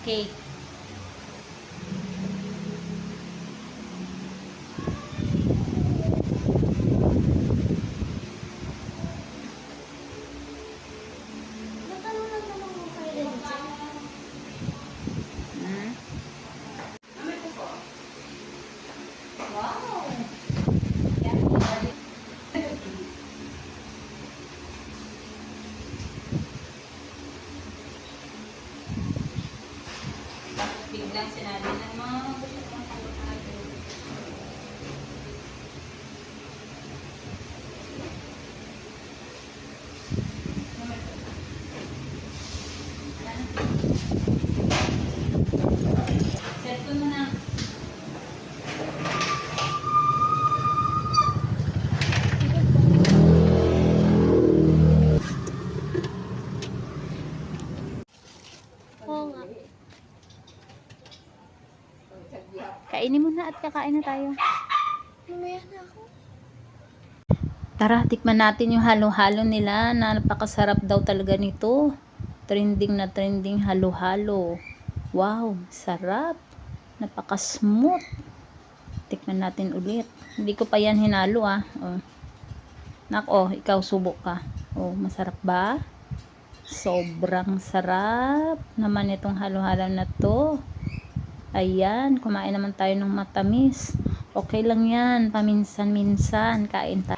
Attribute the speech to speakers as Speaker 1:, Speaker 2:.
Speaker 1: cake. Wow! Biglang sinabi na mga gusto kong halo-halo. Set ko na.
Speaker 2: Oo nga.
Speaker 1: Kainin mo na at kakain na tayo.
Speaker 2: Mamaya na ako.
Speaker 1: Tara, tikman natin yung halo-halo nila na napakasarap daw talaga nito. Trending na trending halo-halo. Wow, sarap. Napaka-smooth. Tikman natin ulit. Hindi ko pa yan hinalo Oh. Nako, ikaw subok ka. Oh, masarap ba? Sobrang sarap naman itong halo-halo na to. Ayan, kumain naman tayo ng matamis. Okay lang yan, paminsan-minsan kain tayo.